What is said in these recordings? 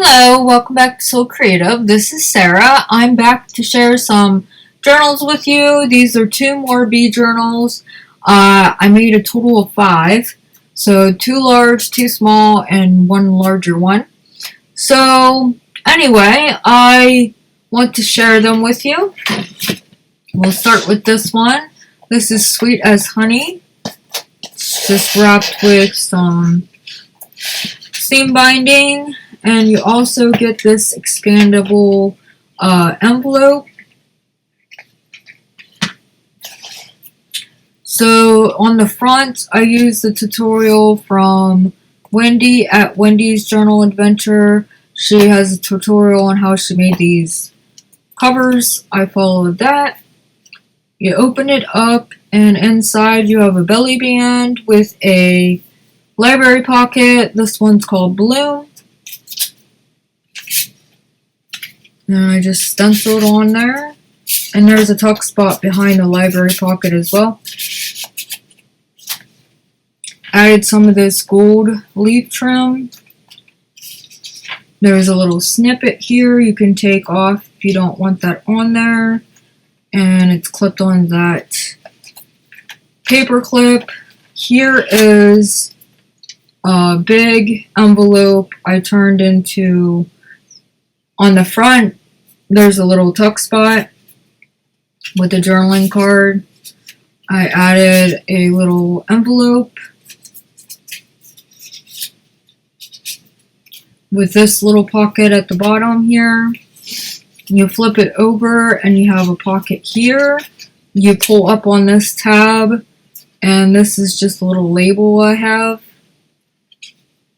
Hello, welcome back to Soul Creative. This is Sarah. I'm back to share some journals with you. These are two more bee journals. I made a total of 5. So 2 large, 2 small, and 1 larger one. So anyway, I want to share them with you. We'll start with this one. This is Sweet as Honey. It's just wrapped with some seam binding. And you also get this expandable envelope. So on the front, I used the tutorial from Wendy at Wendy's Journal Adventure. She has a tutorial on how she made these covers. I followed that. You open it up, and inside you have a belly band with a library pocket. This one's called Bloom. And I just stenciled on there. And there's a tuck spot behind the library pocket as well. Added some of this gold leaf trim. There's a little snippet here you can take off if you don't want that on there. And it's clipped on that paper clip. Here is a big envelope I turned into. On the front, there's a little tuck spot with a journaling card. I added a little envelope with this little pocket at the bottom here. You flip it over and you have a pocket here. You pull up on this tab, and this is just a little label I have.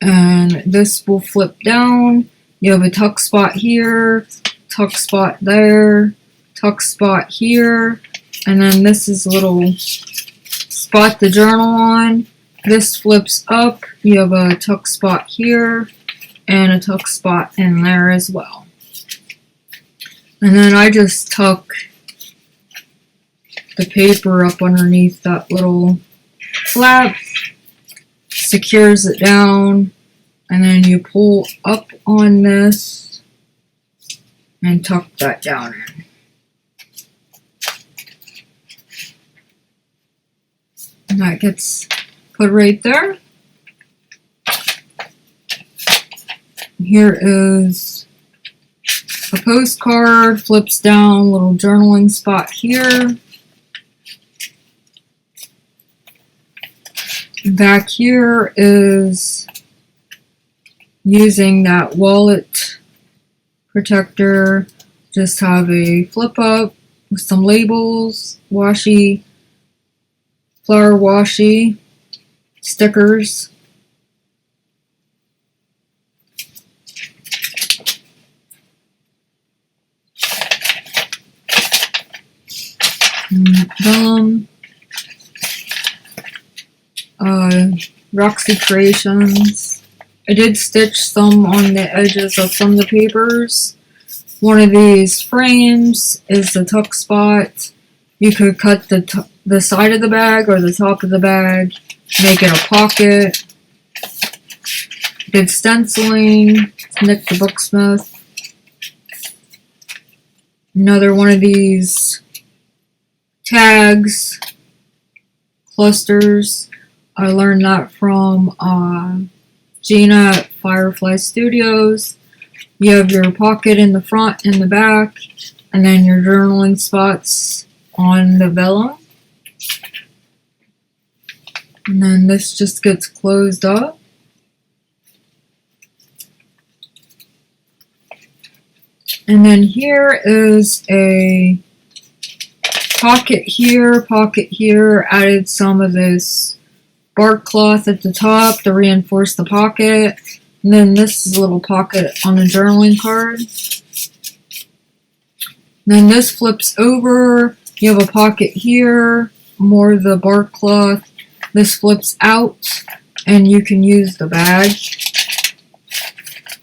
And this will flip down. You have a tuck spot here, tuck spot there, tuck spot here, and then this is a little spot to journal on. This flips up. You have a tuck spot here and a tuck spot in there as well. And then I just tuck the paper up underneath that little flap, secures it down. And then you pull up on this and tuck that down in. And that gets put right there. Here is a postcard, flips down, little journaling spot here. Back here is using that wallet protector. Just have a flip up with some labels, washi, flower washi, stickers. Vellum, Roxy Creations. I did stitch some on the edges of some of the papers. One of these frames is the tuck spot. You could cut the side of the bag or the top of the bag, make it a pocket. Did stenciling, Nick the Booksmith. Another one of these tags, clusters. I learned that from Gina at Firefly Studios. You have your pocket in the front and the back, and then your journaling spots on the vellum. And then this just gets closed up. And then here is a pocket here, added some of this bark cloth at the top to reinforce the pocket. And then this is a little pocket on a journaling card. Then this flips over. You have a pocket here, more of the bark cloth. This flips out, and you can use the bag.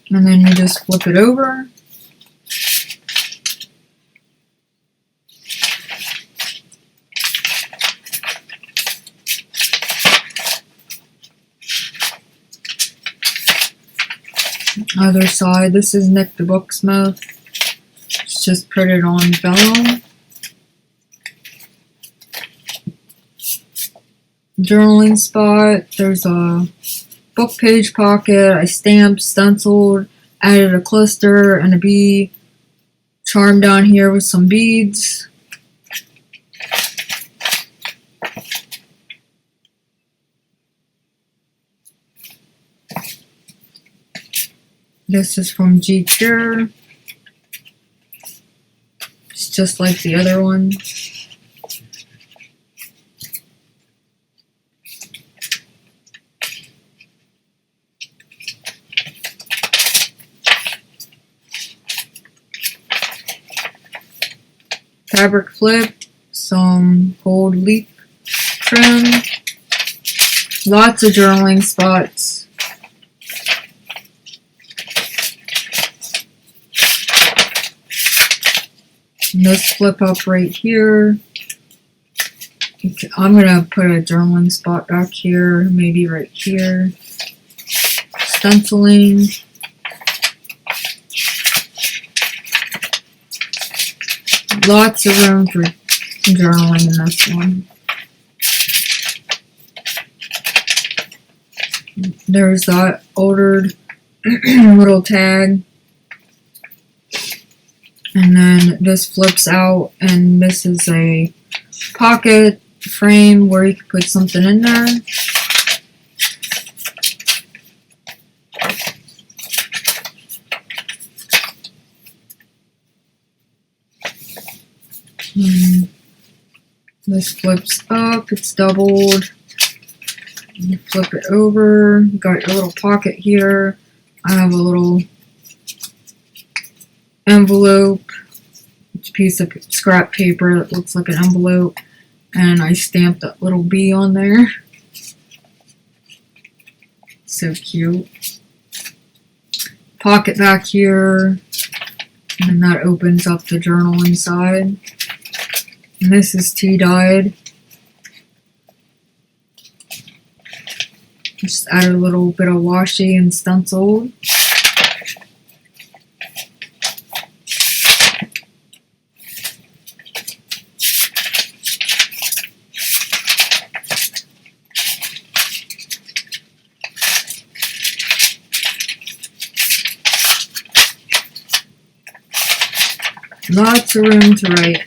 And then you just flip it over. Other side, this is Nick the Booksmith. It's just printed on vellum. Journaling spot, there's a book page pocket. I stamped, stenciled, added a cluster and a bee charm down here with some beads. This is from GQ. It's just like the other one. Fabric flip, some gold leaf trim, lots of journaling spots. And this flip up right here. I'm going to put a journaling spot back here, maybe right here. Stenciling. Lots of room for journaling in this one. There's that ordered little tag. And then this flips out, and this is a pocket frame where you can put something in there. This flips up, it's doubled. You flip it over, you got your little pocket here. I have a little envelope, it's a piece of scrap paper that looks like an envelope, and I stamped that little bee on there. So cute. Pocket back here, and that opens up the journal inside. And this is tea dyed. Just add a little bit of washi and stenciled. Lots of room to write.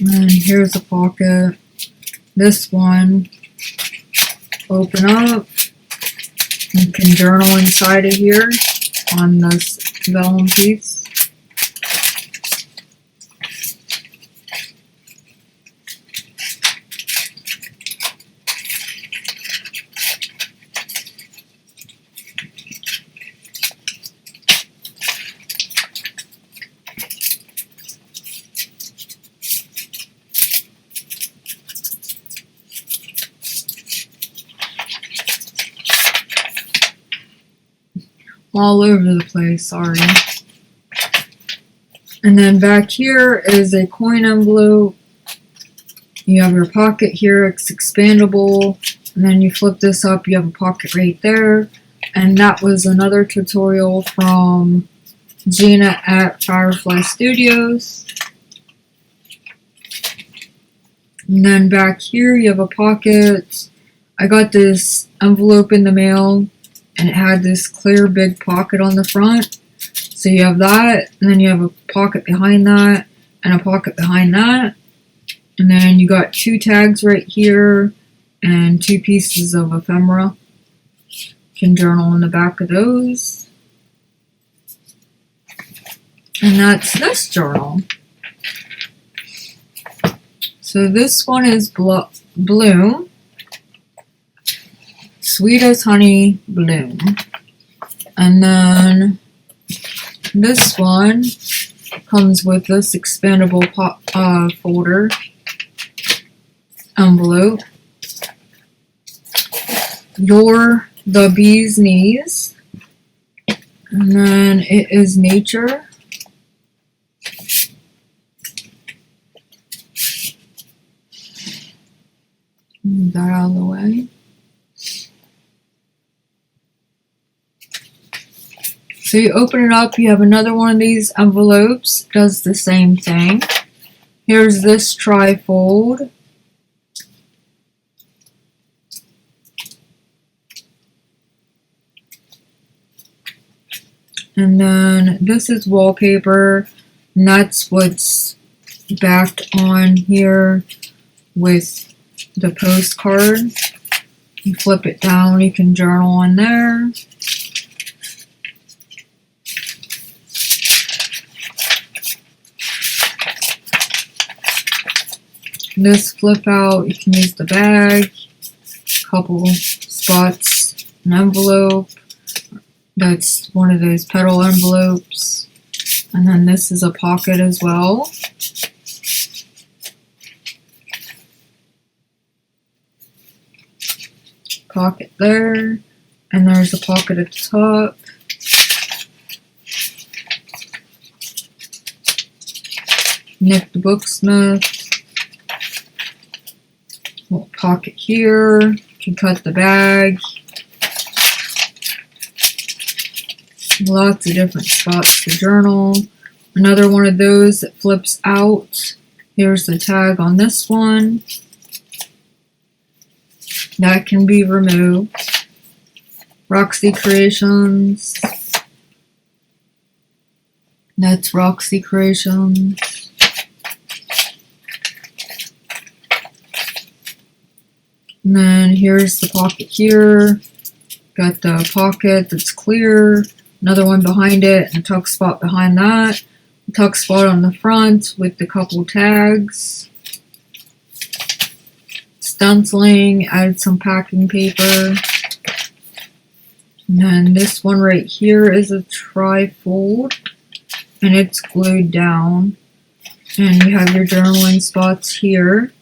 And here's a pocket. This one, open up. You can journal inside of here on this vellum piece. All over the place, sorry. And then back here is a coin envelope. You have your pocket here, it's expandable. And then you flip this up, you have a pocket right there. And that was another tutorial from Gina at Firefly Studios. And then back here you have a pocket. I got this envelope in the mail, and it had this clear big pocket on the front. So you have that, and then you have a pocket behind that, and a pocket behind that. And then you got two tags right here, and two pieces of ephemera. You can journal in the back of those. And that's this journal. So this one is Bloom. Sweet as Honey Bloom. And then this one comes with this expandable folder envelope. You're the Bee's Knees. And then it is Nature. Move that out of the way. So you open it up, you have another one of these envelopes, does the same thing. Here's this trifold. And then this is wallpaper, and that's what's backed on here with the postcard. You flip it down, you can journal on there. This flip out, you can use the bag, couple spots, an envelope. That's one of those petal envelopes. And then this is a pocket as well. Pocket there. And there's a pocket at the top. Nick the Booksmith. Little pocket here. You can cut the bag. Lots of different spots to journal. Another one of those that flips out. Here's the tag on this one. That can be removed. Roxy Creations. That's Roxy Creations. And then here's the pocket here. Got the pocket that's clear. Another one behind it, and a tuck spot behind that. A tuck spot on the front with the couple tags. Stenciling, added some packing paper. And then this one right here is a trifold, and it's glued down. And you have your journaling spots here.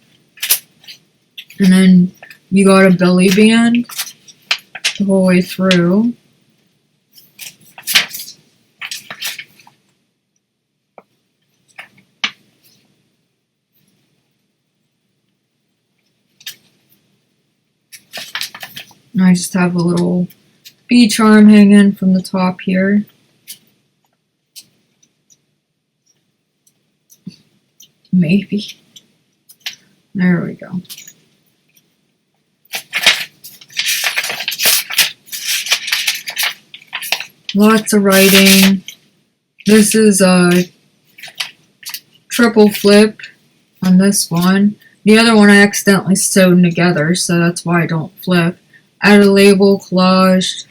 And then you got a belly band the whole way through. And I just have a little bee charm hanging from the top here. Maybe. There we go. Lots of writing. This is a triple flip on this one. The other one I accidentally sewed together, so that's why I don't flip. Add a label, collage.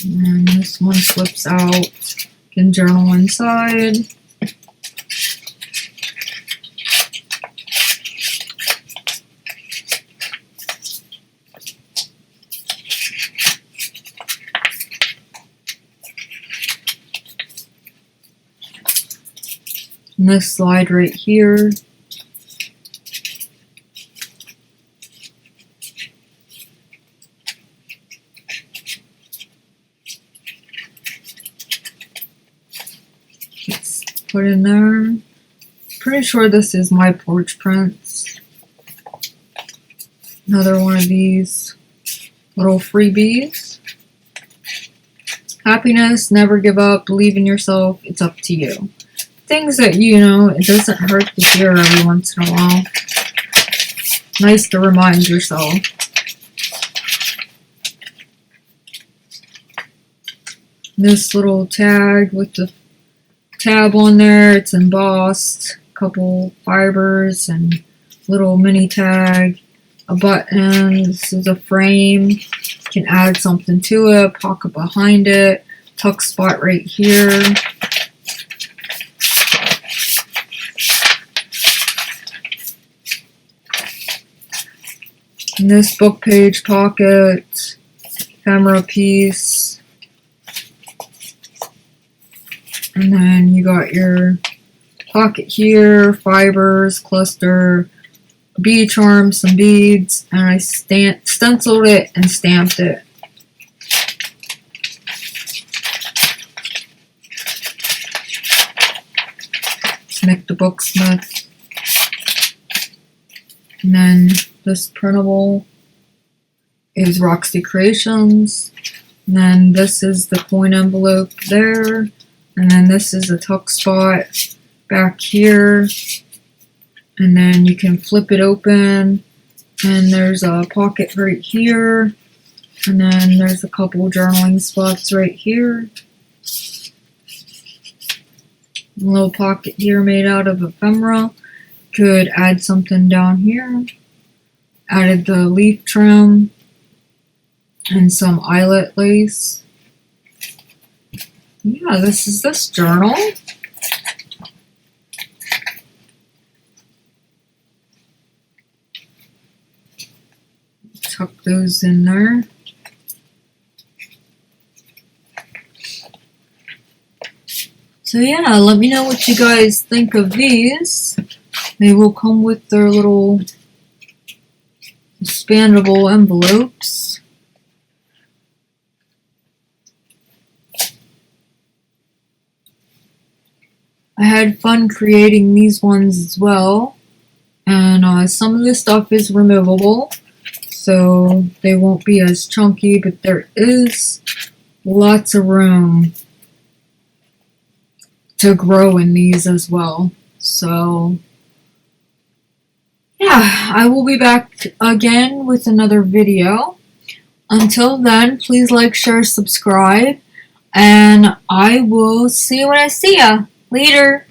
And this one flips out. Can journal inside. And this slide right here. It's put in there. Pretty sure this is my porch prints. Another one of these little freebies. Happiness, never give up, believe in yourself, it's up to you. Things that, you know, it doesn't hurt to hear every once in a while. Nice to remind yourself. This little tag with the tab on there, it's embossed. Couple fibers and little mini tag. A button. This is a frame. You can add something to it. Pocket behind it. Tuck spot right here. And this book page pocket, ephemera piece, and then you got your pocket here, fibers, cluster, bee charm, some beads, and I stenciled it and stamped it. Nick the Booksmith. And then this printable is Roxy Creations. And then this is the coin envelope there. And then this is a tuck spot back here. And then you can flip it open. And there's a pocket right here. And then there's a couple journaling spots right here. A little pocket here made out of ephemera. Could add something down here. Added the leaf trim and some eyelet lace. Yeah, this is this journal. Tuck those in there. So yeah, let me know what you guys think of these. They will come with their little expandable envelopes. I had fun creating these ones as well. And some of this stuff is removable, so they won't be as chunky, but there is lots of room to grow in these as well. So yeah, I will be back again with another video. Until then, please like, share, subscribe, and I will see you when I see ya. Later.